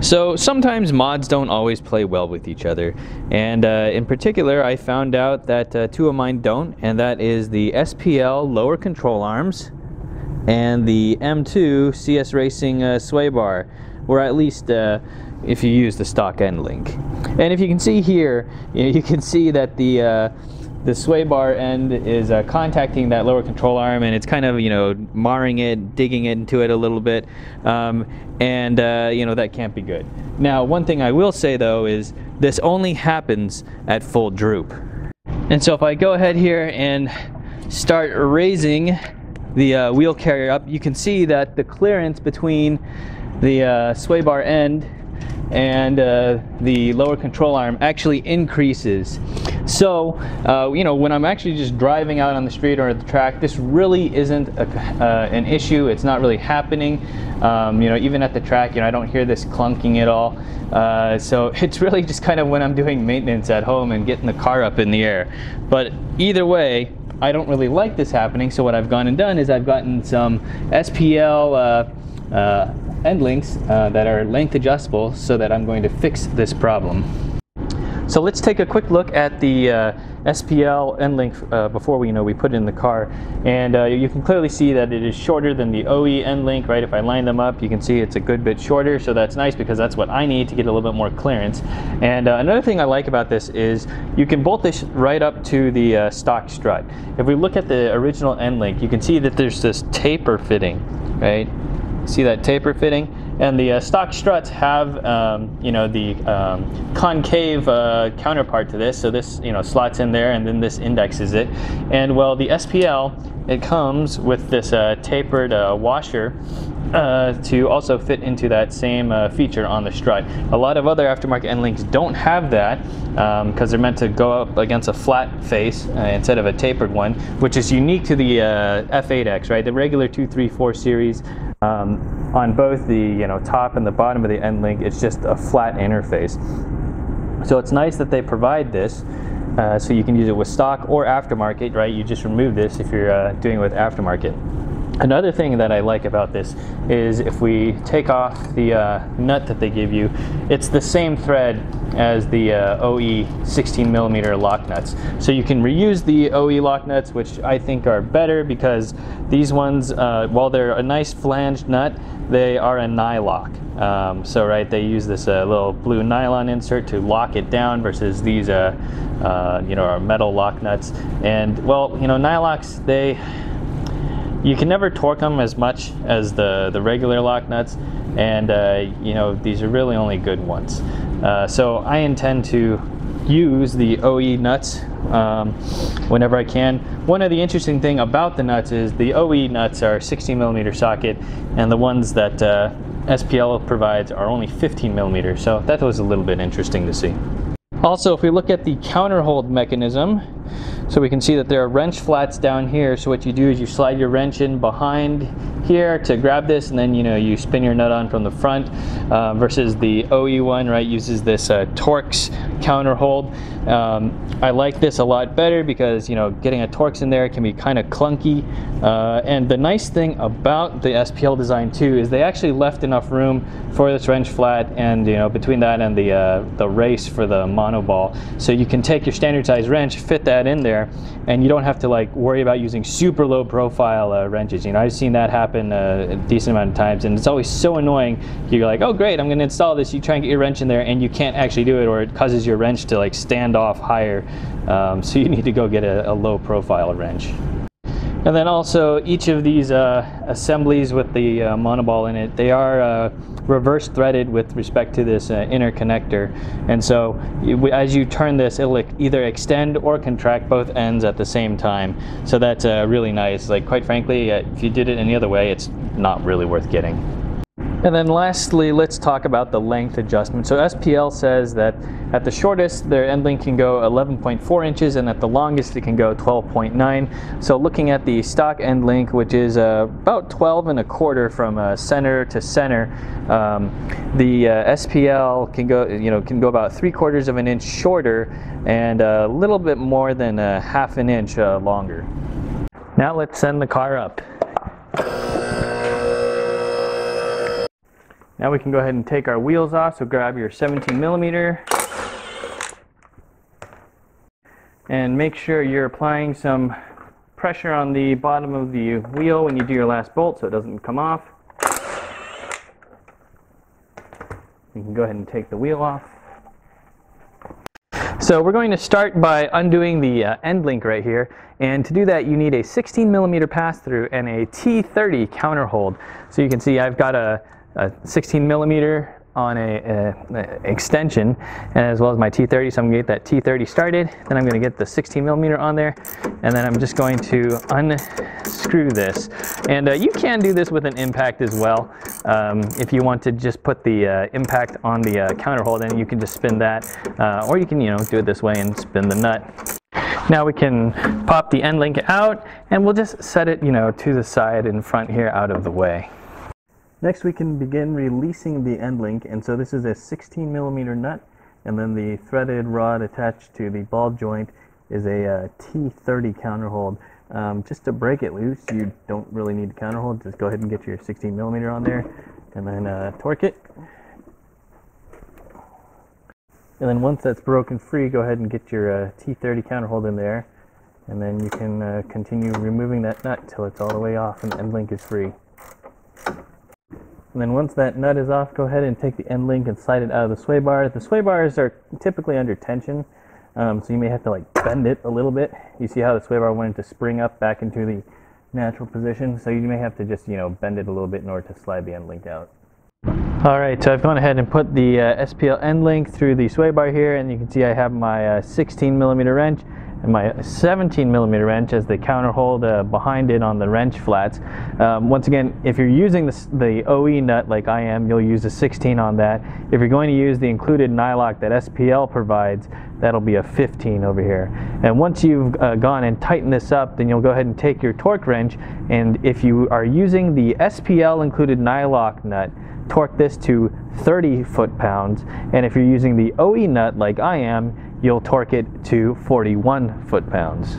So sometimes mods don't always play well with each other, and in particular I found out that two of mine don't, and that is the SPL lower control arms and the M2 CS Racing sway bar, or at least if you use the stock end link. And if you can see here, you can see that the sway bar end is contacting that lower control arm, and it's kind of, marring it, digging into it a little bit, and that can't be good. Now, one thing I will say though is this only happens at full droop. And so if I go ahead here and start raising the wheel carrier up, you can see that the clearance between the sway bar end and the lower control arm actually increases. So when I'm actually just driving out on the street or at the track, this really isn't an issue. It's not really happening. Even at the track, I don't hear this clunking at all. So it's really just kind of when I'm doing maintenance at home and getting the car up in the air. But either way, I don't really like this happening. So what I've gone and done is I've gotten some SPL end links that are length adjustable, so that I'm going to fix this problem. So let's take a quick look at the SPL end link before we put it in the car, and you can clearly see that it is shorter than the OE end link, right? If I line them up, you can see it's a good bit shorter, so that's nice because that's what I need to get a little bit more clearance. And another thing I like about this is you can bolt this right up to the stock strut. If we look at the original end link, you can see that there's this taper fitting, right? See that taper fitting? And the stock struts have the concave counterpart to this, so this slots in there, and then this indexes it. And well, the SPL, it comes with this tapered washer to also fit into that same feature on the strut. A lot of other aftermarket end links don't have that because they're meant to go up against a flat face instead of a tapered one, which is unique to the F8x, right? The regular 2, 3, 4 series. On both the top and the bottom of the end link, it's just a flat interface. So it's nice that they provide this, so you can use it with stock or aftermarket, right? You just remove this if you're doing it with aftermarket. Another thing that I like about this is if we take off the nut that they give you, it's the same thread as the OE 16mm lock nuts. So you can reuse the OE lock nuts, which I think are better because these ones, while they're a nice flanged nut, they are a nylock. They use this little blue nylon insert to lock it down versus these are metal lock nuts. And well, nylocks, you can never torque them as much as the regular lock nuts, and these are really only good ones. So I intend to use the OE nuts whenever I can. One of the interesting thing about the nuts is the OE nuts are 16mm socket, and the ones that SPL provides are only 15mm, so that was a little bit interesting to see. Also, if we look at the counterhold mechanism, so we can see that there are wrench flats down here. So what you do is you slide your wrench in behind here to grab this, and then you spin your nut on from the front, versus the OE one, right, uses this Torx counterhold. I like this a lot better because getting a Torx in there can be kind of clunky, and the nice thing about the SPL design too is they actually left enough room for this wrench flat, and between that and the race for the monoball, so you can take your standard size wrench, fit that in there, and you don't have to worry about using super low profile wrenches. I've seen that happen a decent amount of times, and it's always so annoying. You're like, oh great, I'm going to install this, you try and get your wrench in there and you can't actually do it, or it causes your wrench to stand off higher, so you need to go get a low profile wrench. And then also each of these assemblies with the monoball in it, they are reverse threaded with respect to this inner connector, and so as you turn this, it'll either extend or contract both ends at the same time. So that's really nice. Quite frankly, if you did it any other way, it's not really worth getting. And then lastly, let's talk about the length adjustment. So SPL says that at the shortest, their end link can go 11.4 inches, and at the longest, it can go 12.9. So looking at the stock end link, which is about 12 1/4 from center to center, the SPL can go about 3/4 of an inch shorter and a little bit more than 1/2 an inch longer. Now let's send the car up. Now we can go ahead and take our wheels off, so grab your 17 millimeter and make sure you're applying some pressure on the bottom of the wheel when you do your last bolt so it doesn't come off. You can go ahead and take the wheel off. So we're going to start by undoing the end link right here, and to do that you need a 16 millimeter pass through and a T30 counter hold. So you can see I've got a 16 millimeter on a extension, and as well as my T30, so I'm going to get that T30 started, then I'm going to get the 16 millimeter on there, and then I'm just going to unscrew this. And you can do this with an impact as well. If you want to just put the impact on the counter hold, and you can just spin that, or you can do it this way and spin the nut. Now we can pop the end link out, and we'll just set it to the side in front here out of the way. Next we can begin releasing the end link, and so this is a 16 millimeter nut, and then the threaded rod attached to the ball joint is a T30 counter hold. Just to break it loose, you don't really need a counter hold, just go ahead and get your 16 millimeter on there and then torque it. And then once that's broken free, go ahead and get your T30 counter hold in there, and then you can continue removing that nut till it's all the way off and the end link is free. And then once that nut is off, go ahead and take the end link and slide it out of the sway bar. The sway bars are typically under tension, so you may have to bend it a little bit. You see how the sway bar wanted to spring up back into the natural position, so you may have to just bend it a little bit in order to slide the end link out. Alright, so I've gone ahead and put the SPL end link through the sway bar here, and you can see I have my 16 millimeter wrench and my 17 millimeter wrench as the counter hold behind it on the wrench flats. Once again, if you're using the OE nut like I am, you'll use a 16 on that. If you're going to use the included nylock that SPL provides, that'll be a 15 over here. And once you've gone and tightened this up, then you'll go ahead and take your torque wrench, and if you are using the SPL included nylock nut, torque this to 30 foot-pounds, and if you're using the OE nut like I am, you'll torque it to 41 foot-pounds.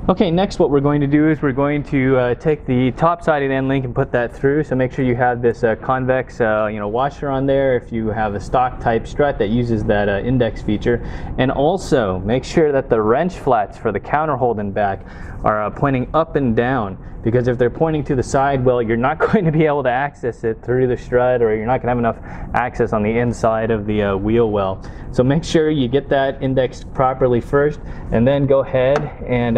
Okay, next what we're going to do is we're going to take the top-sided end link and put that through. So make sure you have this convex washer on there if you have a stock type strut that uses that index feature. And also make sure that the wrench flats for the counter hold and back are pointing up and down, because if they're pointing to the side, well, you're not going to be able to access it through the strut, or you're not going to have enough access on the inside of the wheel well. So make sure you get that indexed properly first, and then go ahead and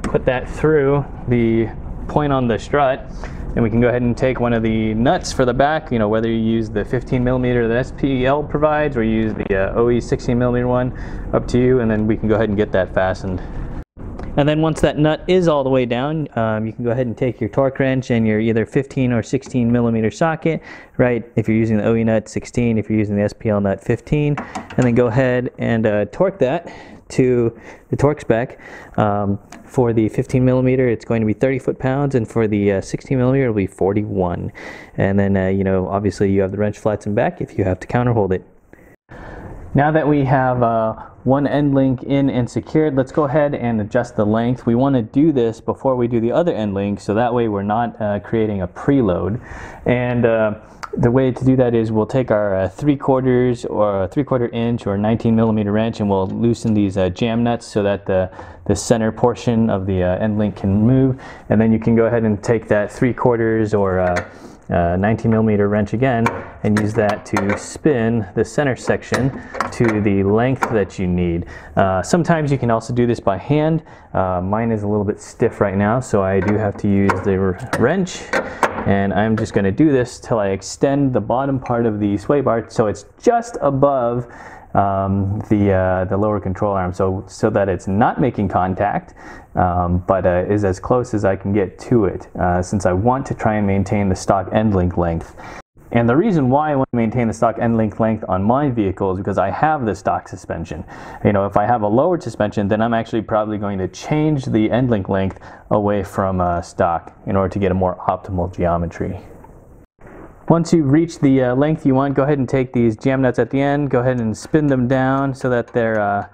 put that through the point on the strut. And we can go ahead and take one of the nuts for the back, whether you use the 15 millimeter that SPL provides or you use the OE 16 millimeter one, up to you, and then we can go ahead and get that fastened. And then once that nut is all the way down, you can go ahead and take your torque wrench and your either 15 or 16 millimeter socket, right? If you're using the OE nut, 16. If you're using the SPL nut, 15. And then go ahead and torque that to the torque spec. For the 15 millimeter, it's going to be 30 foot-pounds, and for the 16 millimeter, it'll be 41. And then, obviously you have the wrench flats and back if you have to counter hold it. Now that we have one end link in and secured, let's go ahead and adjust the length. We want to do this before we do the other end link, so that way we're not creating a preload. And the way to do that is we'll take our 3/4 or 3/4 inch or 19 millimeter wrench, and we'll loosen these jam nuts so that the center portion of the end link can move. And then you can go ahead and take that 3/4 or 19 millimeter wrench again and use that to spin the center section to the length that you need. Sometimes you can also do this by hand. Mine is a little bit stiff right now, so I do have to use the wrench, and I'm just going to do this till I extend the bottom part of the sway bar so it's just above the lower control arm, so that it's not making contact, but is as close as I can get to it, since I want to try and maintain the stock end link length. And the reason why I want to maintain the stock end link length on my vehicle is because I have the stock suspension. If I have a lowered suspension, then I'm actually probably going to change the end link length away from stock in order to get a more optimal geometry. Once you reach the length you want, go ahead and take these jam nuts at the end, go ahead and spin them down so that they're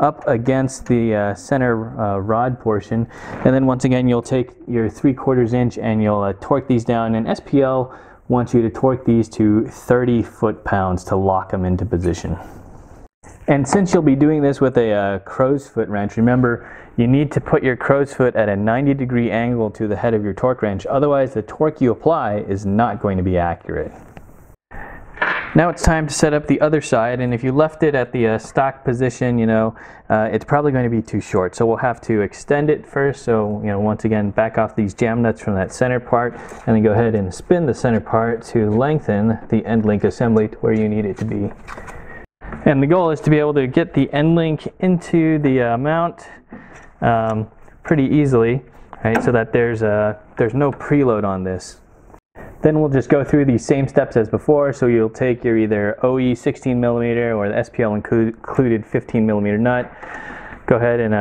up against the center rod portion. And then once again, you'll take your 3/4 inch and you'll torque these down. And SPL wants you to torque these to 30 foot-pounds to lock them into position. And since you'll be doing this with a crow's foot wrench, remember you need to put your crow's foot at a 90-degree angle to the head of your torque wrench, otherwise the torque you apply is not going to be accurate. Now it's time to set up the other side, and if you left it at the stock position, it's probably going to be too short. So we'll have to extend it first. So, once again, back off these jam nuts from that center part, and then go ahead and spin the center part to lengthen the end link assembly to where you need it to be. And the goal is to be able to get the end link into the mount pretty easily, right? So that there's no preload on this. Then we'll just go through the same steps as before. So you'll take your either OE 16mm or the SPL included 15mm nut. Go ahead and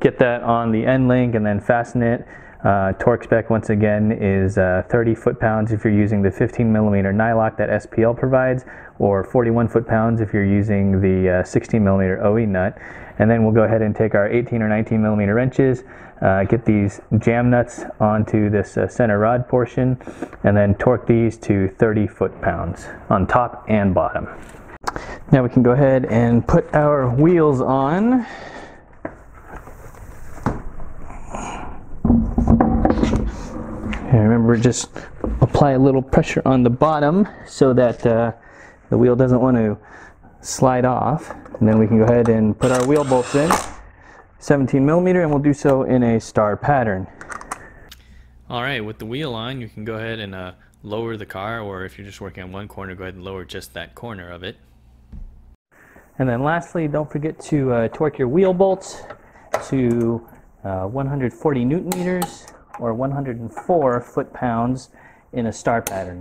get that on the end link and then fasten it. Torque spec once again is 30 foot-pounds if you're using the 15mm nylock that SPL provides, or 41 foot-pounds if you're using the 16mm OE nut. And then we'll go ahead and take our 18 or 19mm wrenches, get these jam nuts onto this center rod portion, and then torque these to 30 foot-pounds on top and bottom. Now we can go ahead and put our wheels on. And remember, just apply a little pressure on the bottom so that the wheel doesn't want to slide off. And then we can go ahead and put our wheel bolts in, 17mm, and we'll do so in a star pattern. Alright, with the wheel on, you can go ahead and lower the car, or if you're just working on one corner, go ahead and lower just that corner of it. And then lastly, don't forget to torque your wheel bolts to 140 Newton meters or 104 foot-pounds in a star pattern.